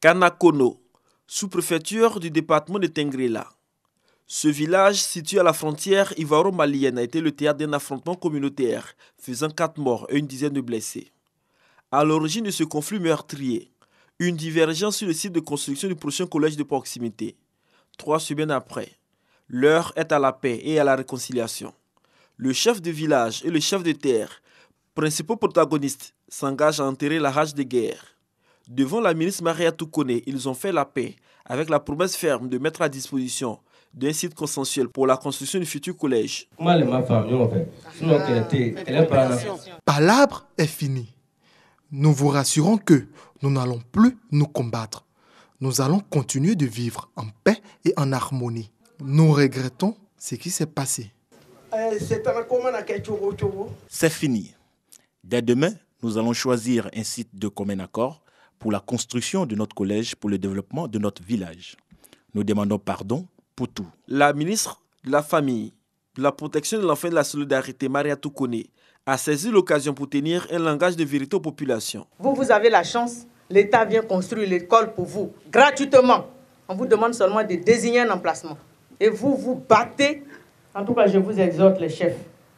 Kanakono, sous-préfecture du département de Tengrela. Ce village, situé à la frontière ivoiro-malienne, a été le théâtre d'un affrontement communautaire, faisant 4 morts et une dizaine de blessés. À l'origine de ce conflit meurtrier, une divergence sur le site de construction du prochain collège de proximité. 3 semaines après, l'heure est à la paix et à la réconciliation. Le chef de village et le chef de terre, principaux protagonistes, s'engagent à enterrer la rage de guerre. Devant la ministre Maria Toukone, ils ont fait la paix avec la promesse ferme de mettre à disposition d'un site consensuel pour la construction du futur collège. Palabre est fini. Nous vous rassurons que nous n'allons plus nous combattre. Nous allons continuer de vivre en paix et en harmonie. Nous regrettons ce qui s'est passé. C'est fini. Dès demain, nous allons choisir un site de commun accord pour la construction de notre collège pour le développement de notre village. Nous demandons pardon pour tout. La ministre de la Famille, de la Protection de l'Enfant et de la Solidarité, Maria Toukone, a saisi l'occasion pour tenir un langage de vérité aux populations. Vous avez la chance, l'État vient construire l'école pour vous, gratuitement. On vous demande seulement de désigner un emplacement. Et vous vous battez. En tout cas, je vous exhorte, les chefs.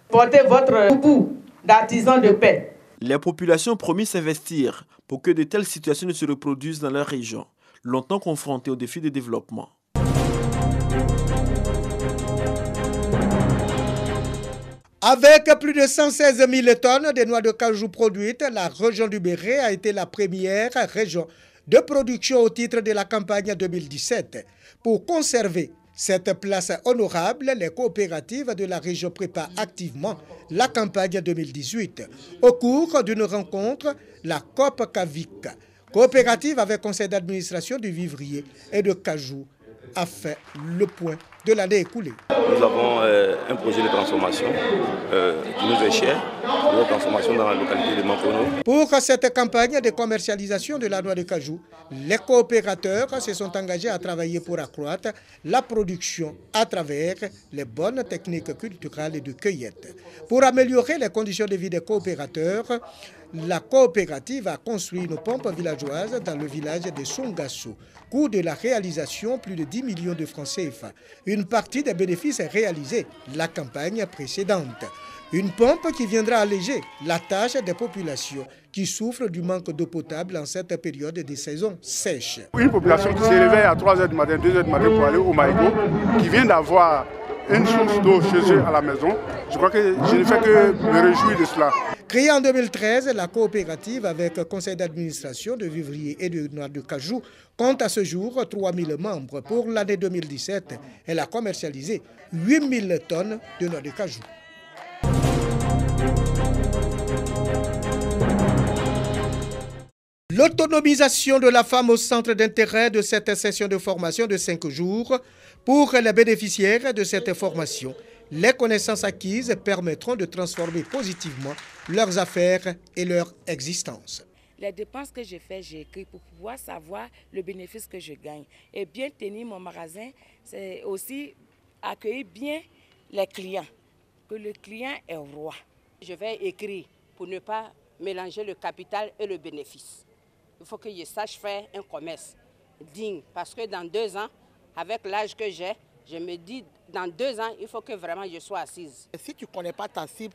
Portez votre bout d'artisans de paix. Les populations ont promis s'investir pour que de telles situations ne se reproduisent dans leur région, longtemps confrontées aux défis de développement. Avec plus de 116 000 tonnes de noix de cajou produites, la région du Béret a été la première région de production au titre de la campagne 2017. Pour conserver cette place honorable, les coopératives de la région préparent activement la campagne 2018. Au cours d'une rencontre, la COP Kavik, coopérative avec conseil d'administration du vivrier et de cajou, a fait le point de l'année écoulée. Nous avons un projet de transformation qui nous est cher, de transformation dans la localité de Mankono. Pour cette campagne de commercialisation de la noix de cajou, les coopérateurs se sont engagés à travailler pour accroître la production à travers les bonnes techniques culturelles et de cueillette. Pour améliorer les conditions de vie des coopérateurs, la coopérative a construit une pompe villageoise dans le village de Songasso. Coût de la réalisation, plus de 10 millions de francs CFA. Une partie des bénéfices est réalisée la campagne précédente. Une pompe qui viendra alléger la tâche des populations qui souffrent du manque d'eau potable en cette période de saison sèche. Une population qui se réveille à 3 h du matin, 2 h du matin pour aller au Maïgo, qui vient d'avoir une source d'eau chez eux à la maison, je crois que je ne fais que me réjouir de cela. Créée en 2013, la coopérative avec conseil d'administration de vivrier et de noix de cajou compte à ce jour 3 000 membres. Pour l'année 2017, elle a commercialisé 8 000 tonnes de noix de cajou. L'autonomisation de la femme au centre d'intérêt de cette session de formation de 5 jours. Pour les bénéficiaires de cette formation, les connaissances acquises permettront de transformer positivement leurs affaires et leur existence. Les dépenses que je fais, j'ai écrit pour pouvoir savoir le bénéfice que je gagne. Et bien tenir mon magasin, c'est aussi accueillir bien les clients, que le client est roi. Je vais écrire pour ne pas mélanger le capital et le bénéfice. Il faut que je sache faire un commerce digne, parce que dans 2 ans, avec l'âge que j'ai, je me dis, dans 2 ans, il faut que vraiment je sois assise. Si tu ne connais pas ta cible,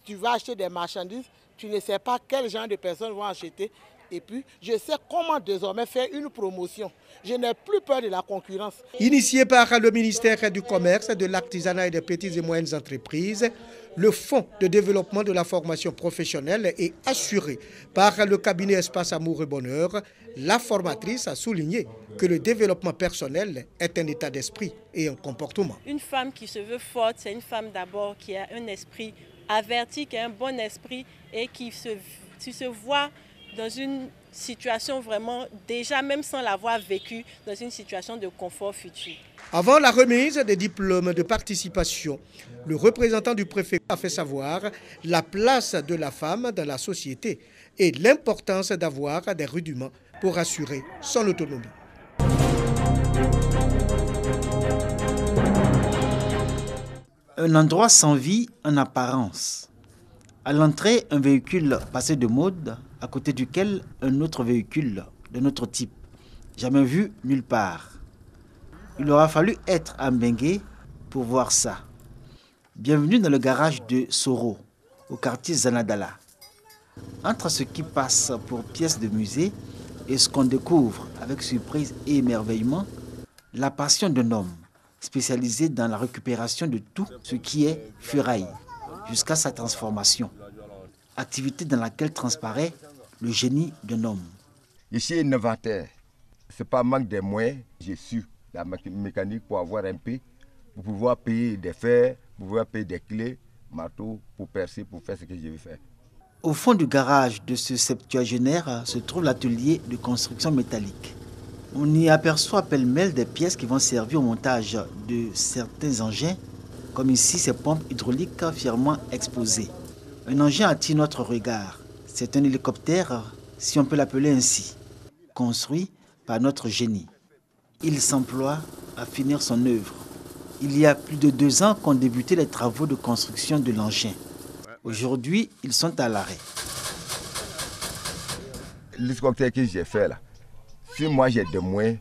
tu vas acheter des marchandises, tu ne sais pas quel genre de personnes vont acheter. Et puis, je sais comment désormais faire une promotion. Je n'ai plus peur de la concurrence. Initié par le ministère du Commerce, de l'Artisanat et des petites et moyennes entreprises, le Fonds de développement de la formation professionnelle est assuré par le cabinet Espace Amour et Bonheur. La formatrice a souligné que le développement personnel est un état d'esprit et un comportement. Une femme qui se veut forte, c'est une femme d'abord qui a un esprit averti, qui a un bon esprit et qui se voit dans une situation vraiment, déjà même sans l'avoir vécu, dans une situation de confort futur. Avant la remise des diplômes de participation, le représentant du préfet a fait savoir la place de la femme dans la société et l'importance d'avoir des rudiments pour assurer son autonomie. Un endroit sans vie en apparence. À l'entrée, un véhicule passé de mode, à côté duquel un autre véhicule d'un autre type. jamais vu nulle part. Il aura fallu être à Mbengue pour voir ça. Bienvenue dans le garage de Soro, au quartier Zanadala. Entre ce qui passe pour pièces de musée et ce qu'on découvre avec surprise et émerveillement, la passion d'un homme spécialisé dans la récupération de tout ce qui est ferraille jusqu'à sa transformation. Activité dans laquelle transparaît le génie d'un homme. Je suis innovateur. Ce n'est pas manque de moyens. J'ai su la mécanique pour avoir un peu, pour pouvoir payer des fers, pour pouvoir payer des clés, marteaux, pour percer, pour faire ce que je veux faire. Au fond du garage de ce septuagénaire se trouve l'atelier de construction métallique. On y aperçoit pêle-mêle des pièces qui vont servir au montage de certains engins, comme ici ces pompes hydrauliques fièrement exposées. Un engin attire notre regard. C'est un hélicoptère, si on peut l'appeler ainsi, construit par notre génie. Il s'emploie à finir son œuvre. Il y a plus de 2 ans qu'ont débuté les travaux de construction de l'engin. Aujourd'hui, ils sont à l'arrêt. L'hélicoptère que j'ai fait là, si moi j'ai des moyens,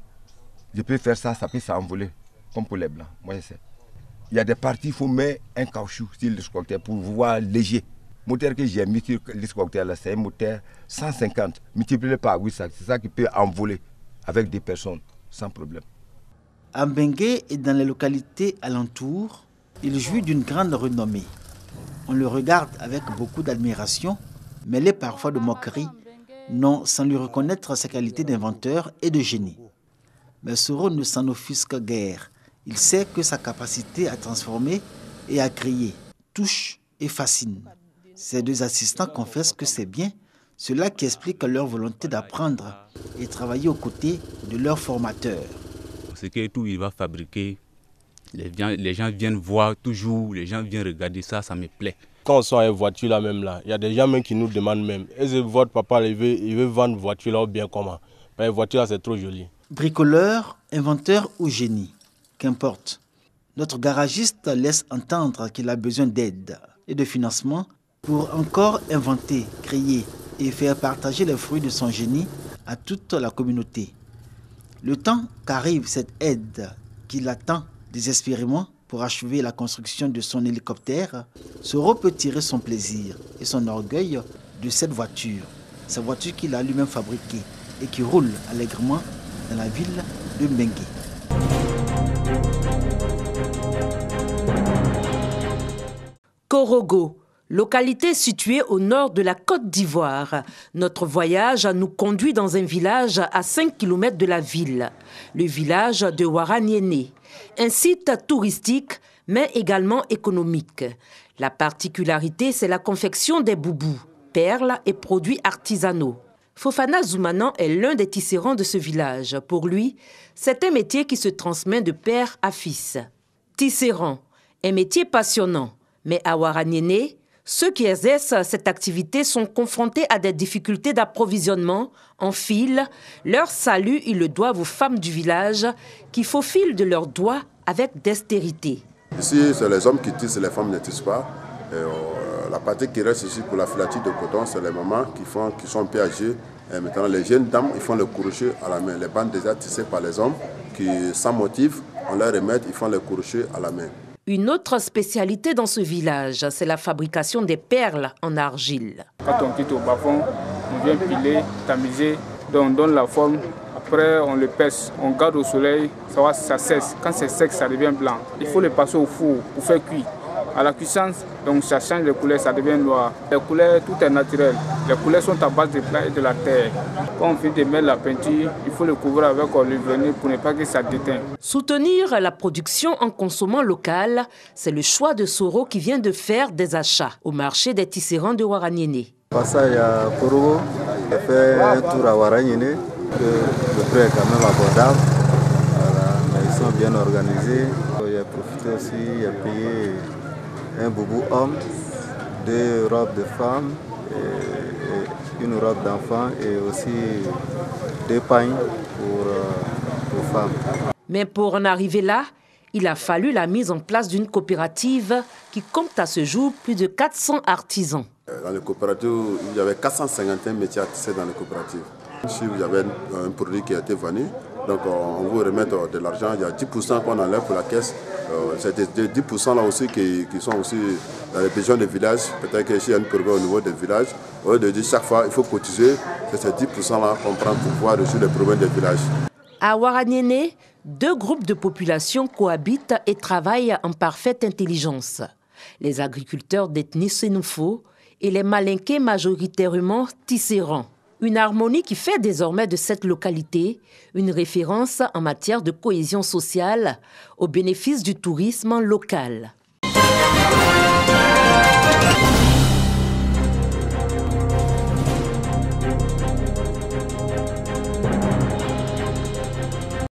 je peux faire ça, ça peut s'envoler, comme pour les blancs. Moi je sais. Il y a des parties, il faut mettre un caoutchouc sur l'hélicoptère pour voir léger. Le moteur que j'ai mis sur l'hélicoptère là, c'est un moteur 150 multiplié par 8, c'est ça qui peut envoler avec des personnes sans problème. À Mbengue et dans les localités alentours, il jouit d'une grande renommée. On le regarde avec beaucoup d'admiration, mêlé parfois de moquerie, non sans lui reconnaître ses qualités d'inventeur et de génie. Mais Soro ne s'en offusque guère. Il sait que sa capacité à transformer et à créer touche et fascine. Ses 2 assistants confessent que c'est bien cela qui explique leur volonté d'apprendre et travailler aux côtés de leur formateur. Ce que tout il va fabriquer, les gens viennent voir toujours, les gens viennent regarder ça, ça me plaît. Quand on sort une voiture là même là, il y a des gens même qui nous demandent même, est-ce que votre papa il veut vendre une voiture là ou bien comment? Parce que la voiture là c'est trop joli. Bricoleur, inventeur ou génie, qu'importe. Notre garagiste laisse entendre qu'il a besoin d'aide et de financement pour encore inventer, créer et faire partager les fruits de son génie à toute la communauté. Le temps qu'arrive cette aide qu'il attend désespérément pour achever la construction de son hélicoptère, Soro peut tirer son plaisir et son orgueil de cette voiture qu'il a lui-même fabriquée et qui roule allègrement dans la ville de Mbengue. Korogo, localité située au nord de la Côte d'Ivoire. Notre voyage nous conduit dans un village à 5 km de la ville, le village de Ouaraniéné. Un site touristique, mais également économique. La particularité, c'est la confection des boubous, perles et produits artisanaux. Fofana Zoumanan est l'un des tisserands de ce village. Pour lui, c'est un métier qui se transmet de père à fils. Tisserand, un métier passionnant. Mais à Ouaraniéné, ceux qui exercent cette activité sont confrontés à des difficultés d'approvisionnement en fil. Leur salut, ils le doivent aux femmes du village qui faufilent de leurs doigts avec dextérité. Ici, c'est les hommes qui tissent, les femmes ne tissent pas. Et, la partie qui reste ici pour la filature de coton, c'est les mamans qui sont un peu âgées. Et maintenant, les jeunes dames, ils font le crochet à la main. Les bandes déjà tissées par les hommes qui, sans motif, on leur remet, ils font le crochet à la main. Une autre spécialité dans ce village, c'est la fabrication des perles en argile. Quand on quitte au bas-fond, on vient piler, tamiser, donc on donne la forme. Après, on le pèse, on garde au soleil, ça cesse. Quand c'est sec, ça devient blanc. Il faut le passer au four pour faire cuire. À la cuissance, donc ça change les couleurs, ça devient noir. Les couleurs, tout est naturel. Les couleurs sont à base de plats et de la terre. Quand on finit de mettre la peinture, il faut le couvrir avec le vernis pour ne pas que ça déteinte. Soutenir la production en consommant local, c'est le choix de Soro qui vient de faire des achats au marché des tisserands de Ouaraniéné. Passage à Korogo, j'ai fait un tour à Ouaraniéné. Le prix est quand même abordable. Voilà, mais ils sont bien organisés. J'ai profité aussi, j'ai payé un boubou homme, 2 robes de femmes, et une robe d'enfant et aussi 2 pagnes pour femmes. Mais pour en arriver là, il a fallu la mise en place d'une coopérative qui compte à ce jour plus de 400 artisans. Dans les coopératives, il y avait 451 métiers à tisser dans les coopératives. Si vous avez un produit qui a été vendu, Donc on vous remet de l'argent, il y a 10% qu'on enlève pour la caisse. C'est des 10% là aussi qui sont aussi dans les besoins des villages. Peut-être qu'il y a une problème au niveau des villages. Au lieu de dire chaque fois il faut cotiser, c'est ces 10% là qu'on prend pour pouvoir résoudre les problèmes des villages. À Ouaraniéné, 2 groupes de population cohabitent et travaillent en parfaite intelligence. Les agriculteurs d'ethnie Sénoufo et les Malinqués majoritairement Tisserands. Une harmonie qui fait désormais de cette localité une référence en matière de cohésion sociale au bénéfice du tourisme local.